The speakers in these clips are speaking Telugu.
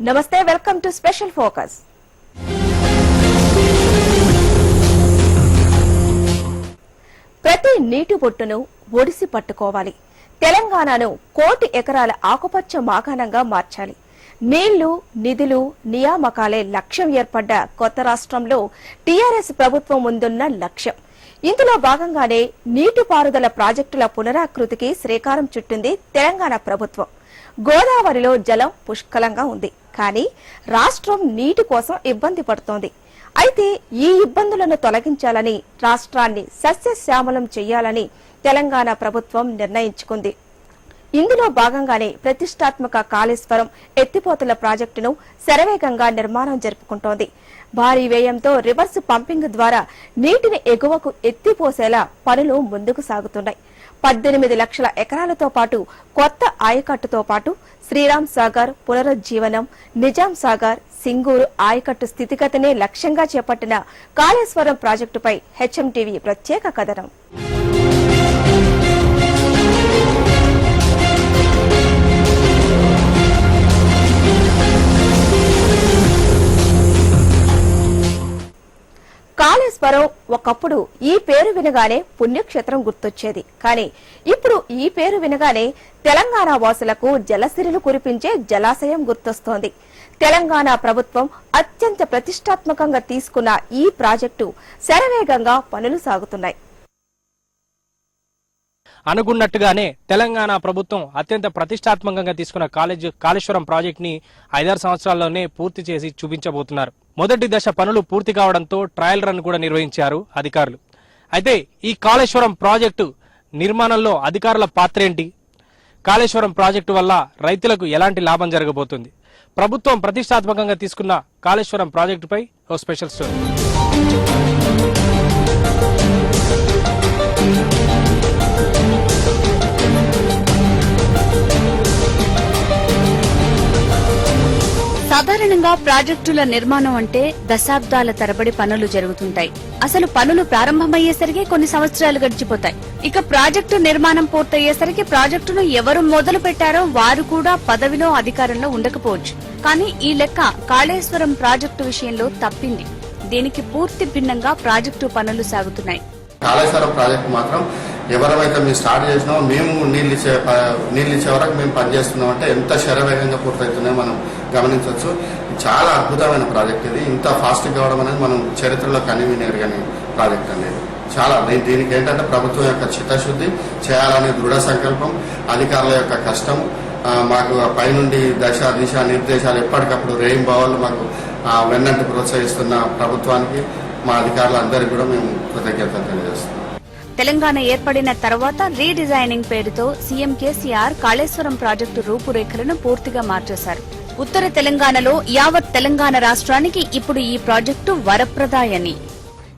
నమస్తే, వెల్కమ్ టు స్పెషల్ ఫోకస్. ప్రతి నీటి బొట్టును ఒడిసి పట్టుకోవాలి. తెలంగాణను 1 కోటి ఎకరాల ఆకుపచ్చ మాగాణంగా మార్చాలి. నీళ్లు, నిధులు, నియామకాలే లక్ష్యం ఏర్పడ్డ కొత్త రాష్ట్రంలో టీఆర్ఎస్ ప్రభుత్వం ముందున్న లక్ష్యం. ఇందులో భాగంగానే నీటిపారుదల ప్రాజెక్టుల పునరాకృతికి శ్రీకారం చుట్టింది తెలంగాణ ప్రభుత్వం. గోదావరిలో జలం పుష్కలంగా ఉంది, కానీ రాష్ట్రం నీటి కోసం ఇబ్బంది పడుతోంది. అయితే ఈ ఇబ్బందులను తొలగించాలని, రాష్ట్రాన్ని సస్యశ్యామలం చేయాలని తెలంగాణ ప్రభుత్వం నిర్ణయించుకుంది. ఇందులో భాగంగానే ప్రతిష్టాత్మక కాళేశ్వరం ఎత్తిపోతల ప్రాజెక్టును శరవేగంగా నిర్మాణం జరుపుకుంటోంది. భారీ వ్యయంతో రివర్స్ పంపింగ్ ద్వారా నీటిని ఎగువకు ఎత్తిపోసేలా పనులు ముందుకు సాగుతున్నాయి. 18 లక్షల ఎకరాలతో పాటు కొత్త ఆయకట్టుతో పాటు శ్రీరామ్ సాగర్ పునరుజ్జీవనం, నిజాం సాగర్, సింగూరు ఆయకట్టు స్థితిగతినే లక్ష్యంగా చేపట్టిన కాళేశ్వరం ప్రాజెక్టుపై హెచ్ఎంటీవీ ప్రత్యేక కథనం. కాళేశ్వరం ఒకప్పుడు ఈ పేరు వినగానే పుణ్యక్షేత్రం గుర్తొచ్చేది. కానీ ఇప్పుడు ఈ పేరు వినగానే తెలంగాణ వాసులకు జలసిరిలు కురిపించే జలాశయం గుర్తొస్తోంది. తెలంగాణ ప్రభుత్వం అత్యంత ప్రతిష్టాత్మకంగా తీసుకున్న ఈ ప్రాజెక్టు శరవేగంగా పనులు సాగుతున్నాయి. అనుకున్నట్టుగానే తెలంగాణ ప్రభుత్వం అత్యంత ప్రతిష్టాత్మకంగా తీసుకున్న కాళేశ్వరం ప్రాజెక్ట్ ని 5-6 సంవత్సరాల్లోనే పూర్తి చేసి చూపించబోతున్నారు. మొదటి దశ పనులు పూర్తి కావడంతో ట్రయల్ రన్ కూడా నిర్వహించారు అధికారులు. అయితే ఈ కాళేశ్వరం ప్రాజెక్టు నిర్మాణంలో అధికారుల పాత్ర ఏంటి? కాళేశ్వరం ప్రాజెక్టు వల్ల రైతులకు ఎలాంటి లాభం జరగబోతుంది? ప్రభుత్వం ప్రతిష్టాత్మకంగా తీసుకున్న కాళేశ్వరం ప్రాజెక్టుపై ఓ స్పెషల్ స్టోరీ. సాధారణంగా ప్రాజెక్టుల నిర్మాణం అంటే దశాబ్దాల తరబడి పనులు జరుగుతుంటాయి. అసలు పనులు ప్రారంభమయ్యేసరికి కొన్ని సంవత్సరాలు గడిచిపోతాయి. ఇక ప్రాజెక్టు నిర్మాణం పూర్తయ్యేసరికి ప్రాజెక్టును ఎవరు మొదలు పెట్టారో వారు కూడా పదవిలో అధికారంలో ఉండకపోవచ్చు. కానీ ఈ లెక్క కాళేశ్వరం ప్రాజెక్టు విషయంలో తప్పింది. దీనికి పూర్తి భిన్నంగా ప్రాజెక్టు పనులు సాగుతున్నాయి. కాళేశ్వరం ప్రాజెక్టు మాత్రం ఎవరైతే మేము స్టార్ట్ చేసినామో మేము నీళ్ళు ఇచ్చే వరకు మేము పనిచేస్తున్నాం అంటే ఎంత శరవేగంగా పూర్తవుతున్నాయో మనం గమనించవచ్చు. చాలా అద్భుతమైన ప్రాజెక్ట్ ఇది. ఇంత ఫాస్ట్ కావడం అనేది మనం చరిత్రలో కనివినేరు కానీ ప్రాజెక్ట్ అనేది చాలా. దీనికి ఏంటంటే ప్రభుత్వం యొక్క చిత్తశుద్ధి, చేయాలనే దృఢ సంకల్పం, అధికారుల యొక్క కష్టం, మాకు పైనుండి దశ దిశ నిర్దేశాలు ఎప్పటికప్పుడు రెయిన్బోలు మాకు వెన్నంటి ప్రోత్సహిస్తున్న ప్రభుత్వానికి, మా అధికారులందరికీ కూడా మేము కృతజ్ఞతలు తెలియజేస్తున్నాం. తెలంగాణ ఏర్పడిన తర్వాత రీడిజైనింగ్ పేరుతో సీఎం కేసీఆర్ కాళేశ్వరం ప్రాజెక్టు రూపురేఖలను పూర్తిగా మార్చేశారు. ఉత్తర తెలంగాణలో యావత్ తెలంగాణ రాష్ట్రానికి ఇప్పుడు ఈ ప్రాజెక్టు వరప్రదాయని.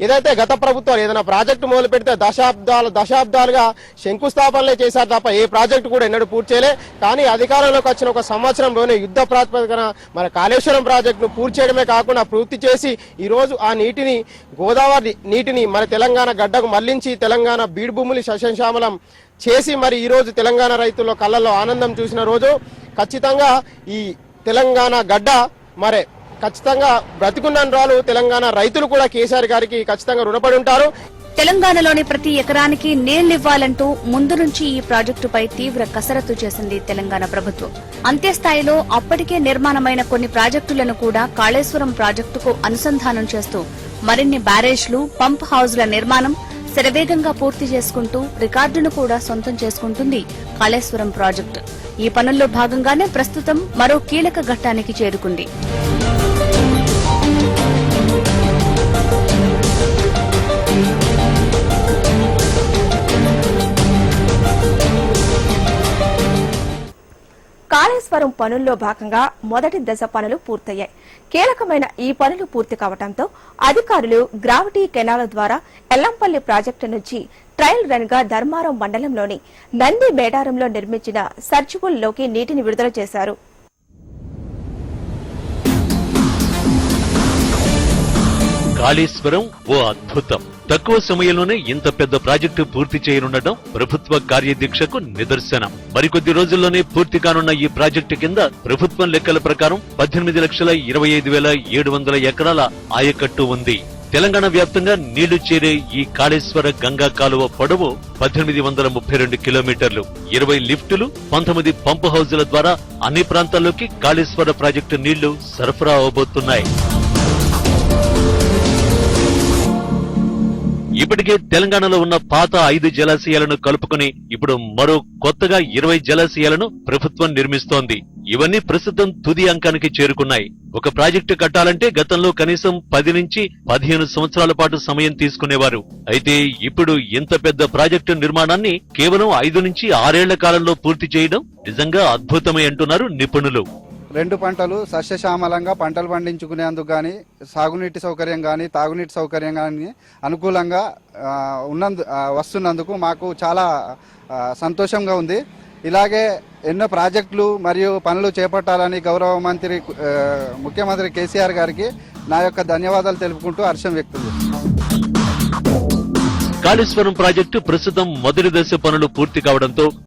ఏదైతే గత ప్రభుత్వాలు ఏదైనా ప్రాజెక్టు మొదలు పెడితే దశాబ్దాలుగా శంకుస్థాపనలే చేశారు తప్ప ఏ ప్రాజెక్టు కూడా ఎన్నడూ పూర్తి చేయలే. కానీ అధికారంలోకి వచ్చిన 1 సంవత్సరంలోనే యుద్ధ ప్రాతిపదికన మన కాళేశ్వరం ప్రాజెక్టును పూర్తి చేయడమే కాకుండా పూర్తి చేసి ఈ రోజు ఆ నీటిని, గోదావరి నీటిని మన తెలంగాణ గడ్డకు మళ్లించి తెలంగాణ బీడు భూములు సస్యశ్యామలం చేసి మరి ఈ రోజు తెలంగాణ రైతుల కళ్ళల్లో ఆనందం చూసిన రోజు. ఖచ్చితంగా ఈ తెలంగాణ గడ్డ మరే ఖచ్చితంగా బ్రతికున్నరాలు తెలంగాణ రైతులు కూడా కేసీఆర్ గారికి ఖచ్చితంగా రుణపడి ఉంటారు. తెలంగాణలోని ప్రతి ఎకరానికి నీళ్లివ్వాలంటూ ముందు నుంచి ఈ ప్రాజెక్టుపై తీవ్ర కసరత్తు చేసింది తెలంగాణ ప్రభుత్వం. అంత్యస్థాయిలో అప్పటికే నిర్మాణమైన కొన్ని ప్రాజెక్టులను కూడా కాళేశ్వరం ప్రాజెక్టుకు అనుసంధానం చేస్తూ మరిన్ని బ్యారేజ్లు, పంప్ హౌజ్ల నిర్మాణం శరవేగంగా పూర్తి చేసుకుంటూ రికార్డును కూడా సొంతం చేసుకుంటుంది కాళేశ్వరం ప్రాజెక్టు. ఈ పనుల్లో భాగంగానే ప్రస్తుతం మరో కీలక ఘట్టానికి చేరుకుంది. కాళేశ్వరం పనుల్లో భాగంగా మొదటి దశ పనులు పూర్తయ్యాయి. కీలకమైన ఈ పనులు పూర్తి కావడంతో అధికారులు గ్రావిటీ కెనాల్ ద్వారా ఎల్లంపల్లి ప్రాజెక్టు నుంచి ట్రయల్ రన్ గా ధర్మారం మండలంలోని నంది మేడారంలో నిర్మించిన సర్జిబుల్ లోకి నీటిని విడుదల చేశారు. కాళేశ్వరం ఓ అద్భుతం. తక్కువ సమయంలోనే ఇంత పెద్ద ప్రాజెక్టు పూర్తి చేయనుండటం ప్రభుత్వ కార్యదీక్షకు నిదర్శనం. మరికొద్ది రోజుల్లోనే పూర్తి కానున్న ఈ ప్రాజెక్టు కింద ప్రభుత్వం లెక్కల ప్రకారం 18,25,700 ఎకరాల ఆయకట్టు ఉంది. తెలంగాణ వ్యాప్తంగా నీళ్లు చేరే ఈ కాళేశ్వర గంగా కాలువ పొడవు 1832 కిలోమీటర్లు. 20 లిఫ్టులు, 19 పంపు హౌజుల ద్వారా అన్ని ప్రాంతాల్లోకి కాళేశ్వర ప్రాజెక్టు నీళ్లు సరఫరా అవబోతున్నాయి. ఇప్పటికే తెలంగాణలో ఉన్న పాత 5 జలాశయాలను కలుపుకుని ఇప్పుడు మరో కొత్తగా 20 జలాశయాలను ప్రభుత్వం నిర్మిస్తోంది. ఇవన్నీ ప్రస్తుతం తుది అంకానికి చేరుకున్నాయి. ఒక ప్రాజెక్టు కట్టాలంటే గతంలో కనీసం 10 నుంచి 15 సంవత్సరాల పాటు సమయం తీసుకునేవారు. అయితే ఇప్పుడు ఇంత పెద్ద ప్రాజెక్టు నిర్మాణాన్ని కేవలం 5 నుంచి 6 ఏళ్ల కాలంలో పూర్తి చేయడం నిజంగా అద్భుతమే అంటున్నారు నిపుణులు. 2 పంటలు సస్యశ్యామలంగా పంటలు పండించుకునేందుకు కానీ, సాగునీటి సౌకర్యం కానీ, తాగునీటి సౌకర్యం కానీ అనుకూలంగా వస్తున్నందుకు మాకు చాలా సంతోషంగా ఉంది. ఇలాగే ఎన్నో ప్రాజెక్టులు మరియు పనులు చేపట్టాలని గౌరవ మంత్రి ముఖ్యమంత్రి కేసీఆర్ గారికి నా యొక్క ధన్యవాదాలు తెలుపుకుంటూ హర్షం వ్యక్తం చేస్తున్నాను. కాళేశ్వరం ప్రాజెక్టు ప్రస్తుతం మొదటి దశ పనులు పూర్తి కావడంతో